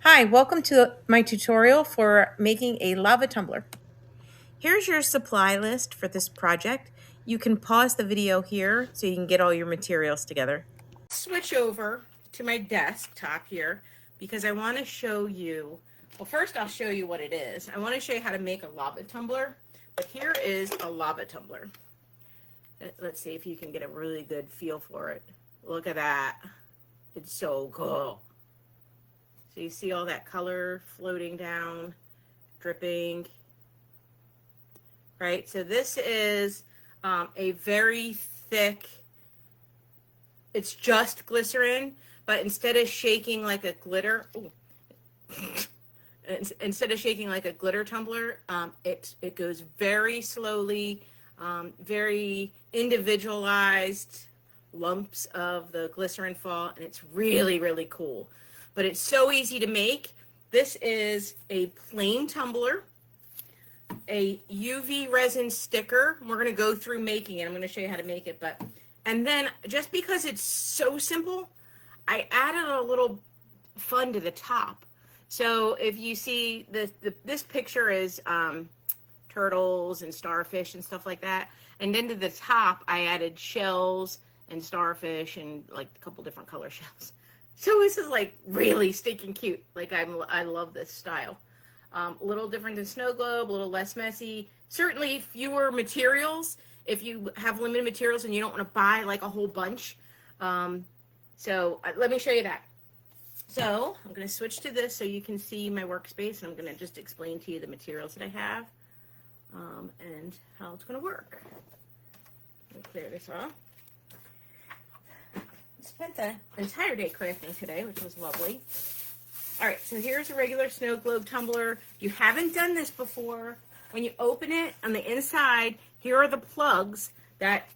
Hi, welcome to my tutorial for making a lava tumbler. Here's your supply list for this project. You can pause the video here so you can get all your materials together. Switch over to my desktop here because I want to show you, well, first I'll show you what it is. I want to show you how to make a lava tumbler, but here is a lava tumbler. Let's see if you can get a really good feel for it. Look at that. It's so cool. So you see all that color floating down, dripping, right? So this is a very thick, it's just glycerin, but instead of shaking like a glitter, instead of shaking like a glitter tumbler, it goes very slowly, very individualized lumps of the glycerin fall, and it's really, really cool. But it's so easy to make. This is a plain tumbler, a UV resin sticker. We're going to go through making it. I'm going to show you how to make it. And then just because it's so simple, I added a little fun to the top. So if you see this picture is turtles and starfish and stuff like that. And then to the top, I added shells and starfish and like a couple different color shells. So this is like really stinking cute. Like I love this style. A little different than snowglobe, a little less messy. Certainly fewer materials if you have limited materials and you don't want to buy like a whole bunch. Let me show you that. So I'm going to switch to this so you can see my workspace, and I'm going to just explain to you the materials that I have and how it's going to work. Let me clear this off. Spent the entire day crafting today, which was lovely. All right, so here's a regular snow globe tumbler. If you haven't done this before, when you open it on the inside, here are the plugs that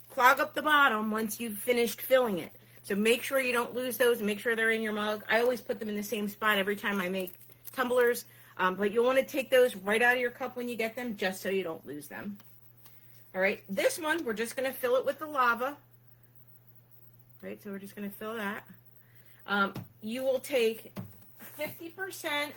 clog up the bottom once you've finished filling it. So make sure you don't lose those and make sure they're in your mug. I always put them in the same spot every time I make tumblers, but you'll want to take those right out of your cup when you get them just so you don't lose them. All right, this one, we're just going to fill it with the lava. Right, so we're just going to fill that. You will take 50%,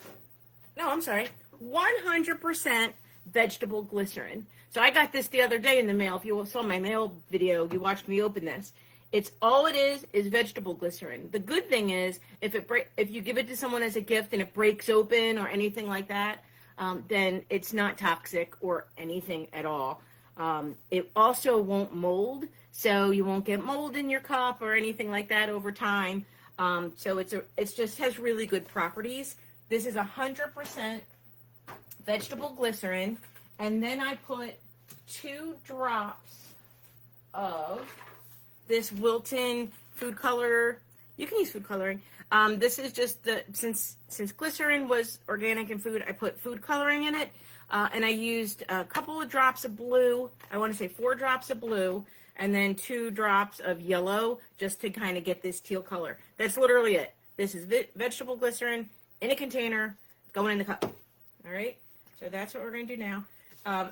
no, I'm sorry, 100% vegetable glycerin. So I got this the other day in the mail. If you saw my mail video, you watched me open this. It's all it is vegetable glycerin. The good thing is if you give it to someone as a gift and it breaks open or anything like that, then it's not toxic or anything at all. It also won't mold, so you won't get mold in your cup or anything like that over time. So it just has really good properties. This is 100% vegetable glycerin, and then I put 2 drops of this Wilton food color. You can use food coloring. This is just since glycerin was organic and food, I put food coloring in it. And I used a couple of drops of blue. I want to say 4 drops of blue, and then 2 drops of yellow just to kind of get this teal color. That's literally it. This is vegetable glycerin in a container going in the cup. All right, so that's what we're going to do now.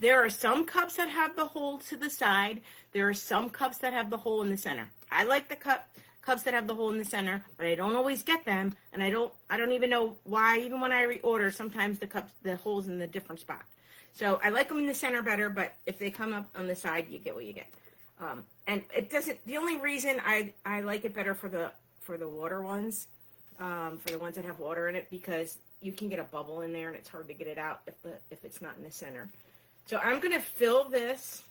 There are some cups that have the hole to the side. There are some cups that have the hole in the center. I like the cups that have the hole in the center, but I don't always get them, and I don't even know why. Even when I reorder, sometimes the hole's in the different spot. So I like them in the center better, but if they come up on the side, you get what you get. And it doesn't. The only reason I like it better for the water ones, for the ones that have water in it, because you can get a bubble in there, and it's hard to get it out if it's not in the center. So I'm going to fill this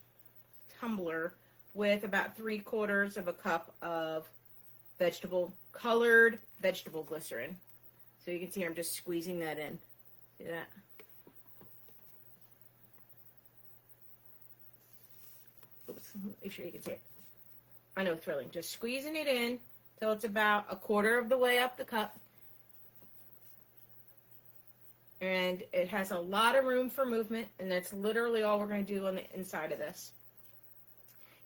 tumbler with about 3/4 of a cup of colored vegetable glycerin. So you can see I'm just squeezing that in. See that? Oops, make sure you can see it. I know, thrilling. Just squeezing it in till it's about 1/4 of the way up the cup. And it has a lot of room for movement, and that's literally all we're going to do on the inside of this.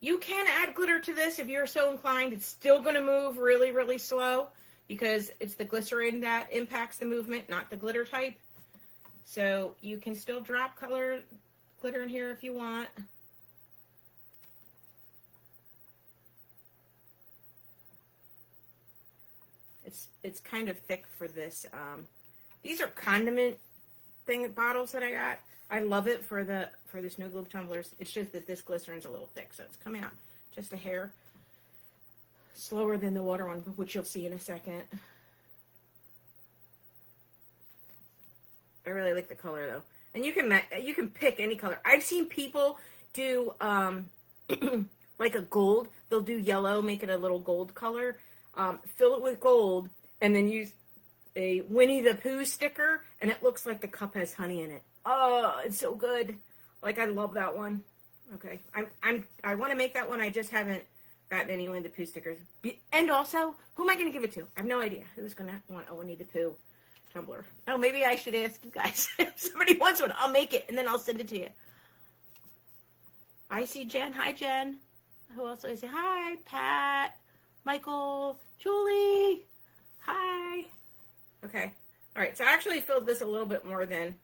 You can add glitter to this if you're so inclined. It's still going to move really, really slow because it's the glycerin that impacts the movement, not the glitter type. So you can still drop glitter in here if you want. It's kind of thick for this. These are condiment bottles that I got. I love it for the snow globe tumblers. It's just that this glycerin's a little thick, so it's coming out just a hair slower than the water one, which you'll see in a second. I really like the color though, and you can pick any color. I've seen people do like a gold. They'll do yellow, make it a little gold color, fill it with gold, and then use a Winnie the Pooh sticker, and it looks like the cup has honey in it. Oh, it's so good. Like, I love that one. Okay, I want to make that one. I just haven't gotten any Winnie the Pooh stickers. And also, who am I going to give it to? I have no idea who's going to want a Winnie the Pooh tumbler. Oh, maybe I should ask you guys. If somebody wants one, I'll make it, and then I'll send it to you. I see Jen. Hi, Jen. Who else do I say? Hi, Pat, Michael, Julie. Hi. Okay. All right. So I actually filled this a little bit more than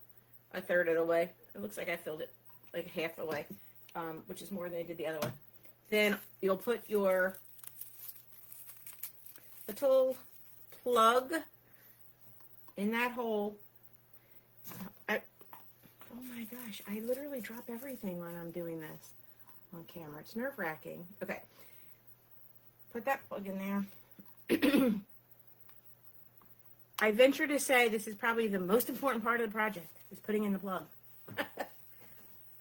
a third of the way. It looks like I filled it like half the way, which is more than I did the other one. Then you'll put your little plug in that hole. Oh my gosh, I literally drop everything when I'm doing this on camera. It's nerve-wracking. Okay. Put that plug in there. I venture to say this is probably the most important part of the project, is putting in the plug.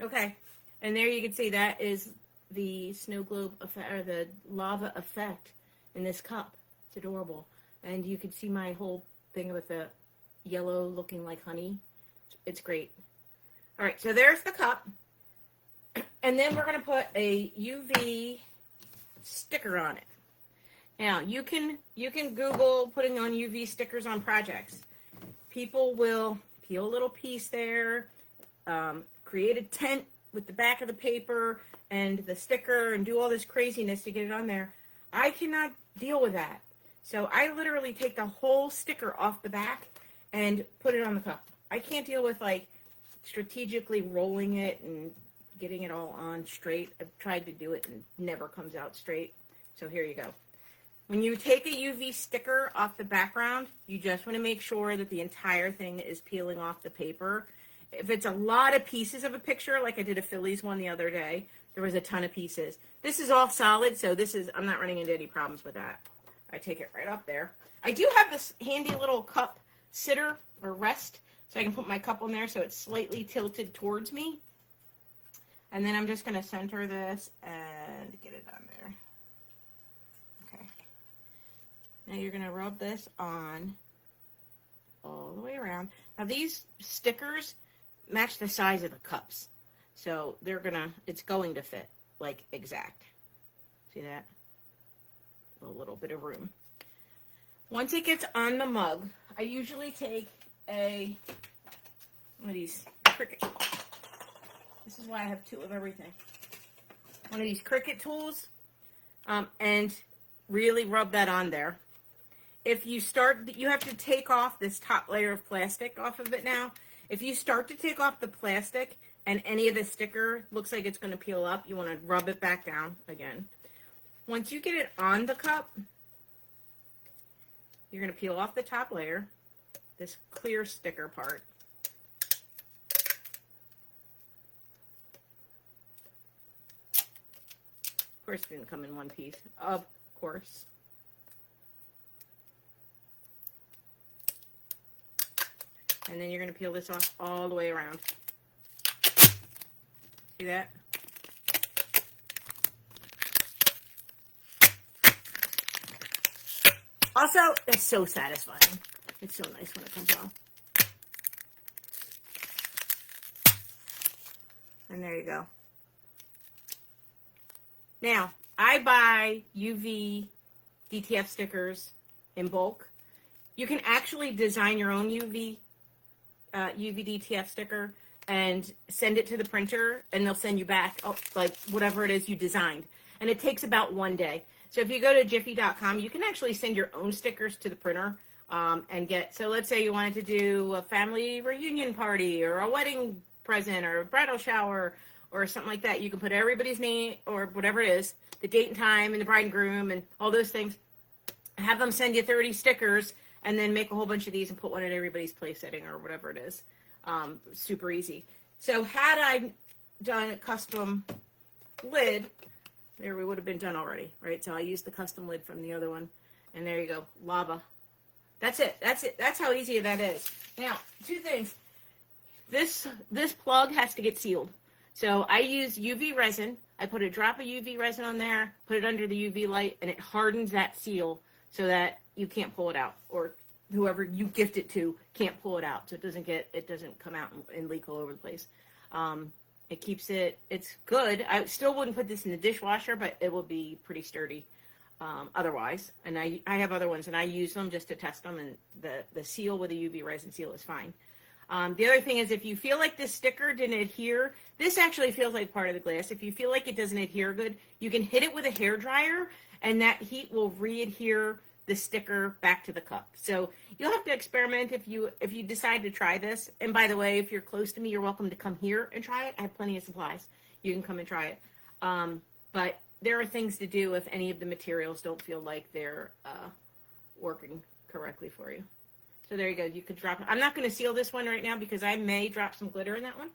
Okay. And there you can see that is the snow globe effect, or the lava effect in this cup. It's adorable. And you can see my whole thing with the yellow looking like honey. It's great. All right, so there's the cup. And then we're going to put a UV sticker on it. Now, you can Google putting on UV stickers on projects. People will peel a little piece there, create a tent with the back of the paper and the sticker and do all this craziness to get it on there. I cannot deal with that. So I literally take the whole sticker off the back and put it on the cup. I can't deal with like strategically rolling it and getting it all on straight. I've tried to do it and it never comes out straight. So here you go. When you take a UV sticker off the background, you just want to make sure that the entire thing is peeling off the paper. If it's a lot of pieces of a picture, like I did a Phillies one the other day, there was a ton of pieces. This is all solid, so I'm not running into any problems with that. I take it right off there. I do have this handy little cup sitter or rest, so I can put my cup on there so it's slightly tilted towards me. And then I'm just going to center this and get it on there. Okay. Now you're going to rub this on all the way around. Now these stickers match the size of the cups. So it's going to fit like exact. See that? A little bit of room. Once it gets on the mug, I usually take one of these Cricut. This is why I have two of everything. One of these Cricut tools, and really rub that on there. If you you have to take off this top layer of plastic off of it now. If you start to take off the plastic and any of the sticker looks like it's going to peel up, you want to rub it back down again. Once you get it on the cup, you're going to peel off the top layer, this clear sticker part. Of course, it didn't come in one piece. Of course. And then you're going to peel this off all the way around. See that? Also, it's so satisfying. It's so nice when it comes off. And there you go. Now, I buy UV DTF stickers in bulk. You can actually design your own UV DTF sticker and send it to the printer, and they'll send you back like whatever it is you designed. And it takes about 1 day. So if you go to jiffy.com, you can actually send your own stickers to the printer and so let's say you wanted to do a family reunion party or a wedding present or a bridal shower or something like that. You can put everybody's name or whatever it is, the date and time and the bride and groom and all those things. have them send you 30 stickers and then make a whole bunch of these and put one in everybody's place setting or whatever it is. Super easy. So had I done a custom lid, there we would have been done already, right? So I used the custom lid from the other one, and there you go, lava. That's it. That's it. That's how easy that is. Now, two things. This plug has to get sealed. So I use UV resin. I put a drop of UV resin on there, put it under the UV light, and it hardens that seal so that you can't pull it out, or whoever you gift it to can't pull it out, so it doesn't come out and leak all over the place. It keeps it's good. I still wouldn't put this in the dishwasher, but it will be pretty sturdy otherwise. And I have other ones, and I use them just to test them, and the seal with the UV resin seal is fine. The other thing is, if you feel like this sticker didn't adhere, this actually feels like part of the glass. If you feel like it doesn't adhere good, you can hit it with a hair dryer, and that heat will re-adhere the sticker back to the cup. So you'll have to experiment if you decide to try this. And by the way, if you're close to me, you're welcome to come here and try it. I have plenty of supplies. You can come and try it. But there are things to do if any of the materials don't feel like they're working correctly for you. So there you go. You could drop it. I'm not going to seal this one right now because I may drop some glitter in that one.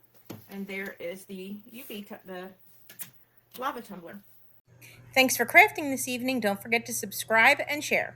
And there is the the lava tumbler. Thanks for crafting this evening. Don't forget to subscribe and share.